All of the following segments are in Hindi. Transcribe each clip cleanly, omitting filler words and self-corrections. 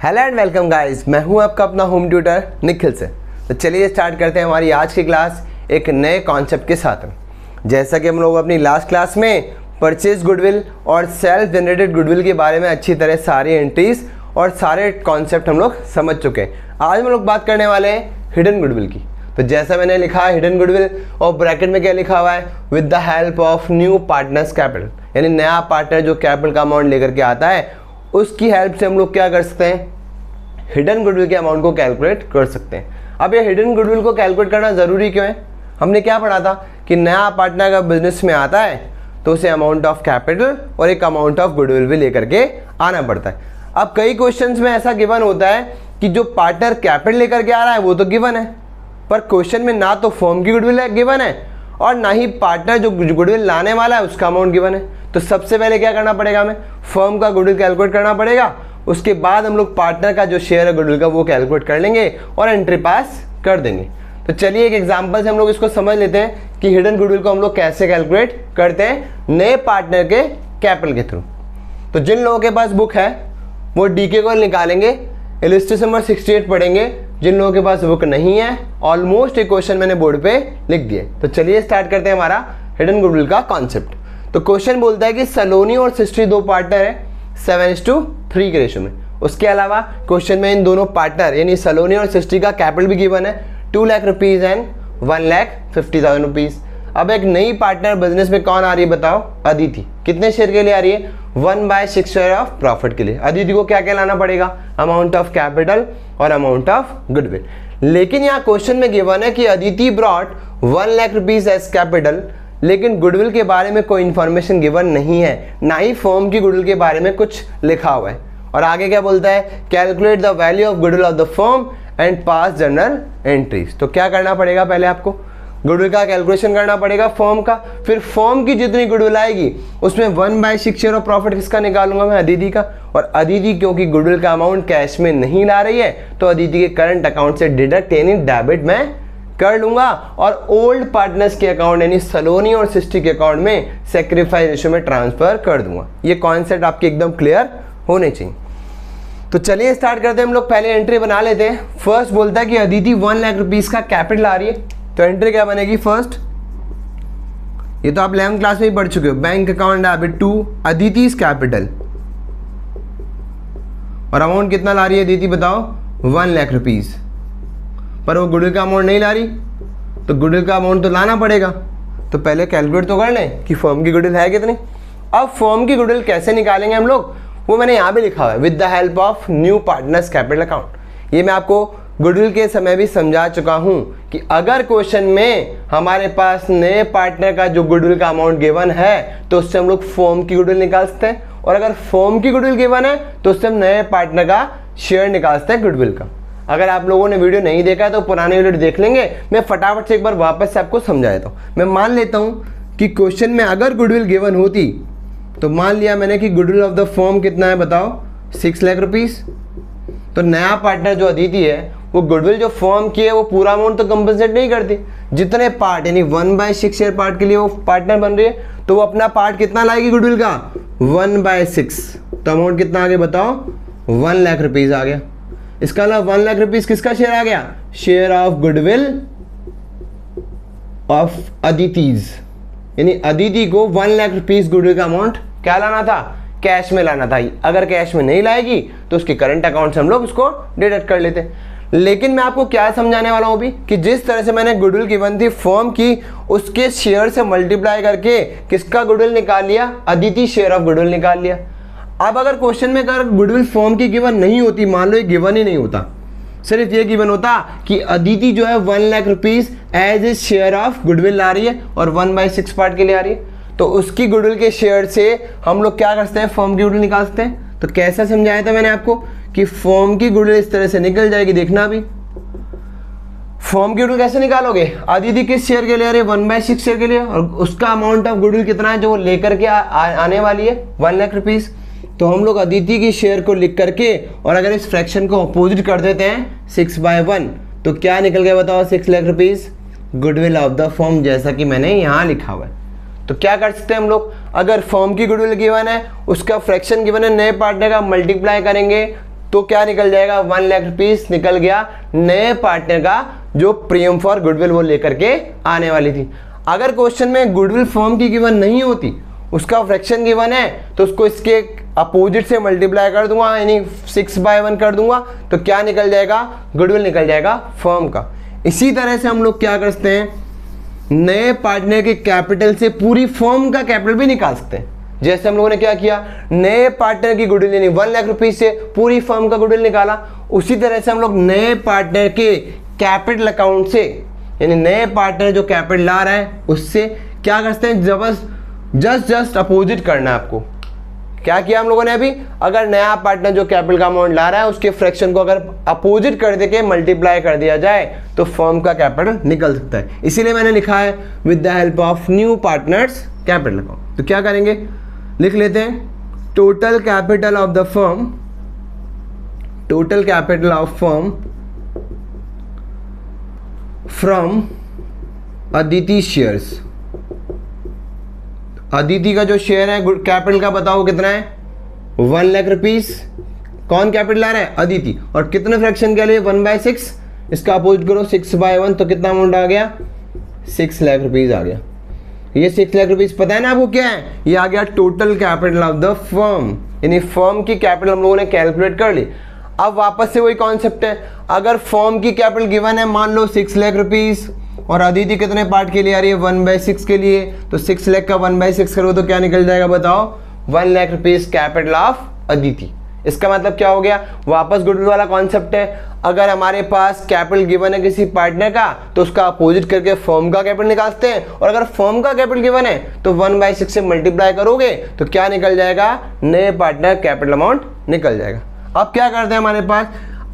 हेलो एंड वेलकम गाइस, मैं हूं आपका अपना होम ट्यूटर निखिल से। तो चलिए स्टार्ट करते हैं हमारी आज की क्लास एक नए कॉन्सेप्ट के साथ। जैसा कि हम लोग अपनी लास्ट क्लास में परचेज गुडविल और सेल्फ जनरेटेड गुडविल के बारे में अच्छी तरह सारी एंट्रीज और सारे कॉन्सेप्ट हम लोग समझ चुके हैं। आज हम लोग बात करने वाले हैं हिडन गुडविल की। तो जैसा मैंने लिखा है हिडन गुडविल और ब्रैकेट में क्या लिखा हुआ है, with the help of new partners capital, यानी नया पार्टनर जो कैपिटल का अमाउंट लेकर के आता है उसकी हेल्प से हम लोग क्या कर सकते हैं, हिडन गुडविल के अमाउंट को कैलकुलेट कर सकते हैं। अब ये हिडन गुडविल को कैलकुलेट करना ज़रूरी क्यों है? हमने क्या पढ़ा था कि नया पार्टनर का बिजनेस में आता है तो उसे अमाउंट ऑफ कैपिटल और एक अमाउंट ऑफ गुडविल भी लेकर के आना पड़ता है। अब कई क्वेश्चंस में ऐसा गिवन होता है कि जो पार्टनर कैपिटल लेकर के आ रहा है वो तो गिवन है, पर क्वेश्चन में ना तो फर्म की गुडविल गिवन है और ना ही पार्टनर जो गुडविल लाने वाला है उसका अमाउंट गिवन है। तो सबसे पहले क्या करना पड़ेगा, हमें फर्म का गुडविल कैलकुलेट करना पड़ेगा। उसके बाद हम लोग पार्टनर का जो शेयर है गुडविल का वो कैलकुलेट कर लेंगे और एंट्री पास कर देंगे। तो चलिए एक एग्जांपल से हम लोग इसको समझ लेते हैं कि हिडन गुडविल को हम लोग कैसे कैलकुलेट करते हैं नए पार्टनर के कैपिटल के थ्रू। तो जिन लोगों के पास बुक है वो डीके को निकालेंगे, इलस्ट्रेशन नंबर 68 पढ़ेंगे। जिन लोगों के पास बुक नहीं है, ऑलमोस्ट एक क्वेश्चन मैंने बोर्ड पे लिख दिए। तो चलिए स्टार्ट करते हैं हमारा हिडन गुडविल का कॉन्सेप्ट। तो क्वेश्चन बोलता है कि सलोनी और सिस्ट्री दो पार्टनर है 7:3 के रेशो में। उसके अलावा क्वेश्चन में इन दोनों पार्टनर यानी सलोनी और सिस्ट्री का कैपिटल भी गिवन है 2 लाख रुपीज एंड 1,50,000 रुपीज। अब एक नई पार्टनर बिजनेस में कौन आ रही है बताओ, अदिति। कितने शेयर के लिए आ रही है? 1/6 शेयर ऑफ प्रॉफिट के लिए। अदिति को क्या क्या लाना पड़ेगा, अमाउंट ऑफ कैपिटल और अमाउंट ऑफ गुडविल। लेकिन यहाँ क्वेश्चन में गिवन है कि Aditi brought 1 lakh rupees as capital, लेकिन गुडविल के बारे में कोई इंफॉर्मेशन गिवन नहीं है, ना ही फर्म की गुडविल के बारे में कुछ लिखा हुआ है। और आगे क्या बोलता है, calculate the value of goodwill of the firm and pass journal entries. तो क्या करना पड़ेगा, पहले आपको गुडविल का कैलकुलेशन करना पड़ेगा फर्म का। फिर फर्म की जितनी गुडविल आएगी उसमें 1/6 शेयर ऑफ प्रॉफिट किसका निकालूंगा मैं, अदिति का। और अदिति क्योंकि गुडविल का अमाउंट कैश में नहीं ला रही है तो अदिति के करंट अकाउंट से डिडक्ट यानी डेबिट में कर लूंगा और ओल्ड पार्टनर्स के अकाउंट यानी सलोनी और सिस्ट्री के अकाउंट में सेक्रीफाइस रेशियो में ट्रांसफर कर दूंगा। ये कॉन्सेप्ट आपके एकदम क्लियर होने चाहिए। तो चलिए स्टार्ट करते हैं हम लोग। पहले एंट्री बना लेते हैं। फर्स्ट बोलता है कि अदिति 1 लाख रुपीज का कैपिटल आ रही है। तो एंट्री क्या बनेगी, फर्स्ट ये तो आप 11th क्लास में ही पढ़ चुके हो, bank account debit to Aditi's capital. और अमाउंट कितना ला रही है अदिति बताओ, 1 लाख रुपीज। पर वो गुडविल का अमाउंट नहीं ला रही तो गुडविल का अमाउंट तो लाना पड़ेगा। तो पहले कैलकुलेट तो कर लें कि फर्म की गुडविल है कितनी। अब फर्म की गुडविल कैसे निकालेंगे हम लोग, वो मैंने यहाँ भी लिखा हुआ है, with the help of new partners capital account. ये मैं आपको गुडविल के समय भी समझा चुका हूँ कि अगर क्वेश्चन में हमारे पास नए पार्टनर का जो गुडविल का अमाउंट गिवन है तो उससे हम लोग फर्म की गुडविल निकाल सकते हैं, और अगर फर्म की गुडविल गिवन है तो उससे हम नए पार्टनर का शेयर निकाल सकते हैं गुडविल का। अगर आप लोगों ने वीडियो नहीं देखा है तो पुराने वीडियो देख लेंगे, मैं फटाफट से एक बार वापस से आपको समझा देता हूँ। मैं मान लेता हूँ कि क्वेश्चन में अगर गुडविल गिवन होती तो मान लिया मैंने कि गुडविल ऑफ द फर्म कितना है बताओ, 6 लाख रुपीस। तो नया पार्टनर जो अदिति है वो गुडविल जो फर्म की है वो पूरा अमाउंट तो कंपनसेट नहीं करती, जितने पार्ट यानी 1/6 शेयर पार्ट के लिए वो पार्टनर बन रही है तो वो अपना पार्ट कितना लाएगी गुडविल का, 1/6। तो अमाउंट कितना आ गया बताओ, 1 लाख रुपीज आ गया। इसका अलावा 1 लाख रुपीज किसका शेयर आ गया, share of goodwill of Aditi's, यानी अदिति को 1 लाख रुपीज गुडविल का अमाउंट क्या लाना था, कैश में लाना था। अगर कैश में नहीं लाएगी तो उसके करंट अकाउंट से हम लोग उसको डिडक्ट कर लेते। लेकिन मैं आपको क्या समझाने वाला हूं अभी कि जिस तरह से मैंने गुडविल गिवन थी फर्म की, उसके शेयर से मल्टीप्लाई करके किसका गुडविल निकाल लिया, अदिति शेयर ऑफ गुडविल निकाल लिया। अब अगर क्वेश्चन में अगर गुडविल फर्म की गिवन नहीं होती, मान लो ये गिवन ही नहीं होता, सिर्फ ये गिवन होता कि अदिति जो है 1 lakh rupees as a share of goodwill ला रही है और 1/6 पार्ट के लिए आ रही है, तो उसकी गुडविल के शेयर से हम लोग क्या कर सकते हैं, फर्म की गुडविल निकाल सकते हैं। तो कैसा समझाया था मैंने आपको कि फर्म की गुडविल इस तरह से निकल जाएगी, देखना अभी फर्म की गुडविल कैसे निकालोगे, अदिति किस शेयर के लिए आ रही है, 1/6 शेयर के लिए, और उसका अमाउंट ऑफ गुडविल कितना है जो वो लेकर के आने वाली है, 1 लाख रुपीज। तो हम लोग अदिति की शेयर को लिख करके और अगर इस फ्रैक्शन को अपोजिट कर देते हैं 6/1 तो क्या निकल गया बताओ, 6 lakh rupees goodwill of the firm, जैसा कि मैंने यहाँ लिखा हुआ है। तो क्या कर सकते हैं हम लोग, अगर फर्म की गुडविल गिवन है उसका फ्रैक्शन गिवन है, नए पार्टनर का मल्टीप्लाई करेंगे तो क्या निकल जाएगा, 1 लाख रुपीस निकल गया नए पार्टनर का जो प्रीमियम फॉर गुडविल वो लेकर के आने वाली थी। अगर क्वेश्चन में गुडविल फर्म की गिवन नहीं होती, उसका फ्रैक्शन गिवन है, तो उसको इसके अपोजिट से मल्टीप्लाई कर दूंगा, यानी 6/1 कर दूंगा, तो क्या निकल जाएगा, गुडविल निकल जाएगा फर्म का। इसी तरह से हम लोग क्या कर सकते हैं, नए पार्टनर के कैपिटल से पूरी फर्म का कैपिटल भी निकाल सकते हैं। जैसे हम लोगों ने क्या किया, नए पार्टनर की गुडविल यानी 1 लाख रुपीस से पूरी फर्म का गुडविल निकाला, उसी तरह से हम लोग नए पार्टनर के कैपिटल अकाउंट से, यानी नए पार्टनर जो कैपिटल ला रहा है उससे क्या करते हैं, जस्ट अपोजिट करना है आपको। क्या किया हम लोगों ने अभी, अगर नया पार्टनर जो कैपिटल का अमाउंट ला रहा है उसके फ्रैक्शन को अगर अपोजिट कर देके मल्टीप्लाई कर दिया जाए तो फर्म का कैपिटल निकल सकता है। इसीलिए मैंने लिखा है with the help of new partners capital account. तो क्या करेंगे, लिख लेते हैं total capital of the firm, total capital of firm from Aditi shares. Aditi का जो शेयर है कैपिटल का बताओ कितना है, 1 लाख रुपीस। कौन कैपिटल ला रहा है, अदिति। और कितने फ्रैक्शन के लिए, 1/6। इसका अपोजिट करो 6/1, तो कितना अमाउंट आ गया, 6 लाख रुपीस आ गया। ये 6 लाख रुपीस पता है ना आपको क्या है, ये आ गया total capital of the firm, यानी फर्म की कैपिटल हम लोगों ने कैलकुलेट कर ली। अब वापस से वही कॉन्सेप्ट है, अगर फर्म की कैपिटल गिवन है मान लो 6 लाख रुपीस और अदिति कितने पार्ट के लिए आ रही है, 1/6 के लिए, तो 6 लाख का 1/6 करो तो क्या निकल जाएगा बताओ, 1 lakh rupees capital of Aditi. इसका मतलब क्या हो गया, वापस गुडविल वाला कॉन्सेप्ट है, अगर हमारे पास कैपिटल गिवन है किसी पार्टनर का तो उसका अपोजिट करके फर्म का कैपिटल निकालते हैं, और अगर फर्म का कैपिटल गिवन है तो 1/6 से मल्टीप्लाई करोगे तो क्या निकल जाएगा, नए पार्टनर कैपिटल अमाउंट निकल जाएगा। अब क्या करते हैं, हमारे पास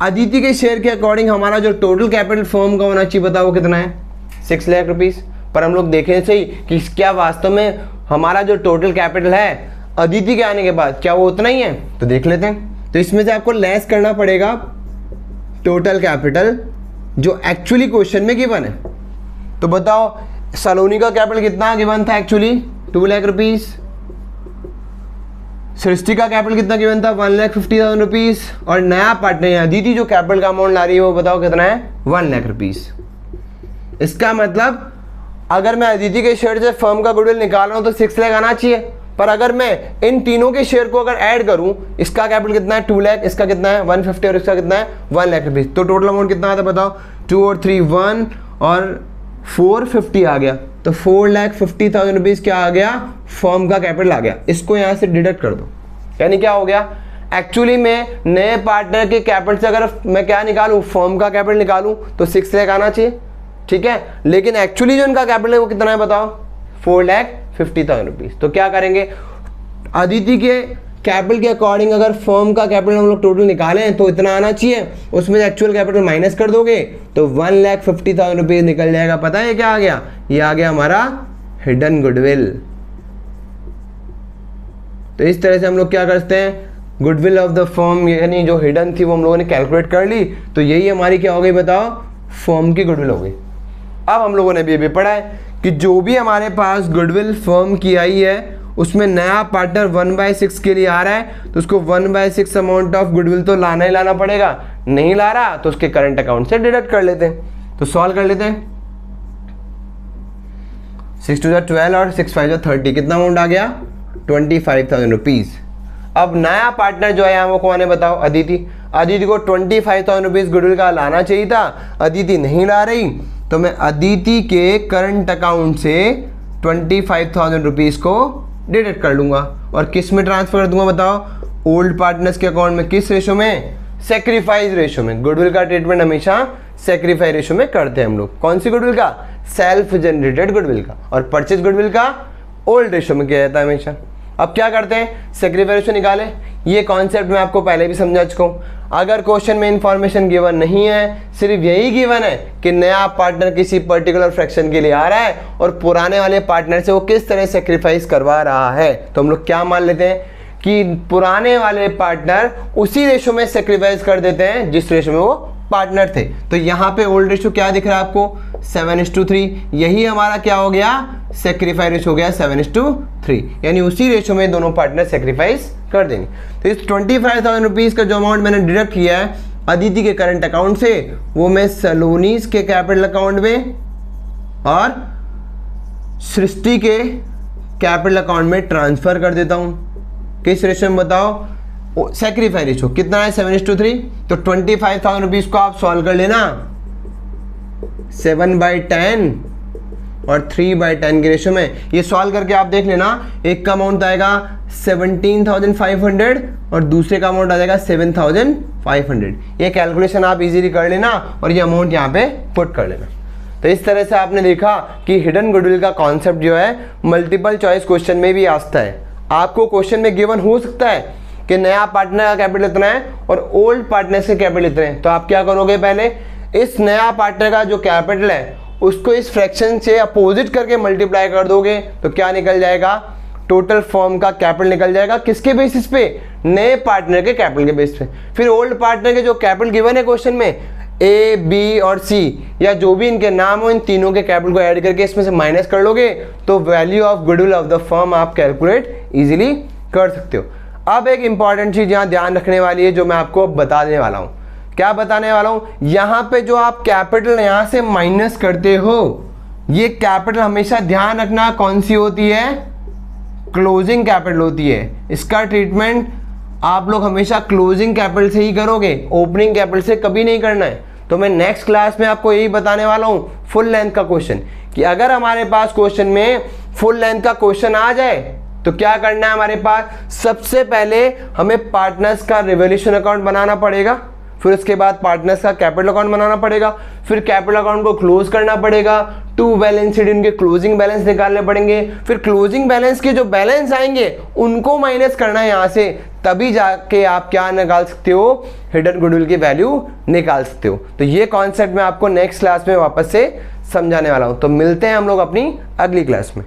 अदिति के शेयर के अकॉर्डिंग हमारा जो टोटल कैपिटल फर्म का होना चाहिए बताओ कितना है, 6 लाख रुपीस। पर हम लोग देखें सही कि क्या वास्तव में हमारा जो टोटल कैपिटल है अदिति के आने के बाद क्या वो उतना ही है, तो देख लेते हैं। तो इसमें से आपको लेस करना पड़ेगा टोटल कैपिटल जो एक्चुअली क्वेश्चन में गिवन है। तो बताओ सलोनी का कैपिटल कितना गिवन था एक्चुअली, 2 लाख रुपीस। सृष्टि का कैपिटल कितना गिवन था, 1,50,000 रुपीस। और नया पार्टनर अदिति जो कैपिटल का अमाउंट ला रही है वो बताओ कितना है, 1 लाख रुपीस। इसका मतलब अगर मैं अदिति के शेयर से फर्म का गुडविल निकाल रहा हूं तो 6 लाख आना चाहिए, पर अगर मैं इन तीनों के शेयर को अगर ऐड करूं, इसका कैपिटल कितना है 2 लाख, इसका कितना है 150 और इसका कितना है 1 लाख रुपीस, तो टोटल अमाउंट कितना आता है बताओ, 2 और 3 1 और 450 आ गया। तो 4,50,000 रुपीस क्या आ गया, फर्म का कैपिटल आ गया। इसको यहाँ से डिडक्ट कर दो, यानी क्या हो गया, एक्चुअली में नए पार्टनर के कैपिटल से अगर मैं क्या निकालूं, फर्म का कैपिटल निकालूं तो 6 लाख आना चाहिए, ठीक है। लेकिन एक्चुअली जो इनका कैपिटल है वो कितना है बताओ, 4,50,000 रुपीस। तो क्या करेंगे, अदिति के कैपिटल के अकॉर्डिंग अगर फर्म का कैपिटल हम लोग टोटल निकालें तो इतना आना चाहिए, उसमें एक्चुअल कैपिटल माइनस कर दोगे तो 1,50,000 रुपीस निकल जाएगा। पता है क्या आ गया, ये आ गया हमारा हिडन गुडविल। तो इस तरह से हम लोग क्या करते हैं, गुडविल ऑफ द फर्म यानी जो हिडन थी वो हम लोगों ने कैलकुलेट कर ली, तो यही हमारी क्या हो गई बताओ, फर्म की गुडविल हो गई। अब हम लोगों ने भी पढ़ा है कि जो भी हमारे पास गुडविल फर्म की आई है उसमें नया पार्टनर 1/6 के लिए आ रहा है तो उसको 1/6 अमाउंट ऑफ गुडविल तो लाना ही लाना पड़ेगा, नहीं ला रहा तो उसके करंट अकाउंट से डिडक्ट कर लेते हैं। तो सॉल्व कर लेते हैं, 6 2 12 और 6 5 30, कितना अमाउंट आ गया, 25,000 रुपीज। अब नया पार्टनर जो है वो कौन है बताओ, अदिति। अदिति को 25,000 रुपीज गुडविल का लाना चाहिए था, अदिति नहीं ला रही, तो मैं अदिति के करंट अकाउंट से 25,000 रुपीज को डिडक्ट कर लूंगा और किस में ट्रांसफर कर दूंगा बताओ, ओल्ड पार्टनर्स के अकाउंट में। किस रेशो में, सेक्रीफाइस रेशो में। गुडविल का ट्रीटमेंट हमेशा सेक्रीफाइस रेशो में करते हैं हम लोग। कौन सी गुडविल का, सेल्फ जनरेटेड गुडविल का। और परचेज गुडविल का ओल्ड रेशो में किया जाता है हमेशा। अब क्या करते हैं, सेक्रीफाइस रेशो निकाले। ये कॉन्सेप्ट मैं आपको पहले भी समझा चुका हूँ। अगर क्वेश्चन में इंफॉर्मेशन गिवन नहीं है, सिर्फ यही गिवन है कि नया पार्टनर किसी पर्टिकुलर फ्रैक्शन के लिए आ रहा है और पुराने वाले पार्टनर से वो किस तरह सेक्रीफाइस करवा रहा है, तो हम लोग क्या मान लेते हैं कि पुराने वाले पार्टनर उसी रेशो में सेक्रीफाइस कर देते हैं जिस रेशो में वो पार्टनर थे। तो यहाँ पे ओल्ड रेशो क्या दिख रहा है आपको, 7:3। यही हमारा क्या हो गया, सेक्रीफाइस रेशो हो गया 7:3, यानी उसी रेशो में दोनों पार्टनर सेक्रीफाइस कर देंगे। तो इस 25,000 रुपीज़ का जो अमाउंट मैंने डिडक्ट किया है अदिति के करंट अकाउंट से, वो मैं सलोनीस के कैपिटल अकाउंट में और सृष्टि के कैपिटल अकाउंट में ट्रांसफर कर देता हूं। किस रेशो में बताओ, सेक्रीफाइस रेशो कितना है 7:3। तो 25,000 रुपीज़ को आप सॉल्व कर लेना 7/10 और 3/10 के रेशो में। ये सॉल्व करके आप देख लेना, एक का अमाउंट आएगा 17,500 और दूसरे का अमाउंट आ जाएगा 7,500। ये कैलकुलेशन आप इजीली कर लेना और ये अमाउंट यहाँ पे पुट कर लेना। तो इस तरह से आपने देखा कि हिडन गुडविल का कॉन्सेप्ट जो है मल्टीपल चॉइस क्वेश्चन में भी आता है। आपको क्वेश्चन में गिवन हो सकता है कि नया पार्टनर का कैपिटल इतना है और ओल्ड पार्टनर के कैपिटल इतने हैं, तो आप क्या करोगे, पहले इस नया पार्टनर का जो कैपिटल है उसको इस फ्रैक्शन से अपोजिट करके मल्टीप्लाई कर दोगे तो क्या निकल जाएगा, टोटल फर्म का कैपिटल निकल जाएगा। किसके बेसिस पे, नए पार्टनर के कैपिटल के बेसिस पे। फिर ओल्ड पार्टनर के जो कैपिटल गिवन है क्वेश्चन में ए, बी और सी या जो भी इनके नाम हो, इन तीनों के कैपिटल को ऐड करके इसमें से माइनस कर लोगे तो value of goodwill of the firm आप कैलकुलेट इजीली कर सकते हो। अब एक इंपॉर्टेंट चीज यहाँ ध्यान रखने वाली है जो मैं आपको बता देने वाला हूँ। क्या बताने वाला हूँ, यहाँ पे जो आप कैपिटल यहाँ से माइनस करते हो, ये कैपिटल हमेशा ध्यान रखना कौन सी होती है, क्लोजिंग कैपिटल होती है। इसका ट्रीटमेंट आप लोग हमेशा क्लोजिंग कैपिटल से ही करोगे, ओपनिंग कैपिटल से कभी नहीं करना है। तो मैं नेक्स्ट क्लास में आपको यही बताने वाला हूँ फुल लेंथ का क्वेश्चन, कि अगर हमारे पास क्वेश्चन में फुल लेंथ का क्वेश्चन आ जाए तो क्या करना है हमारे पास, सबसे पहले हमें पार्टनर्स का रिवोल्यूशन अकाउंट बनाना पड़ेगा, फिर उसके बाद पार्टनर्स का कैपिटल अकाउंट बनाना पड़ेगा, फिर कैपिटल अकाउंट को क्लोज करना पड़ेगा, टू बैलेंस शीट इनके क्लोजिंग बैलेंस निकालने पड़ेंगे, फिर क्लोजिंग बैलेंस के जो बैलेंस आएंगे उनको माइनस करना है यहाँ से, तभी जाके आप क्या निकाल सकते हो, हिडन गुडविल की वैल्यू निकाल सकते हो। तो ये कॉन्सेप्ट मैं आपको नेक्स्ट क्लास में वापस से समझाने वाला हूँ। तो मिलते हैं हम लोग अपनी अगली क्लास में।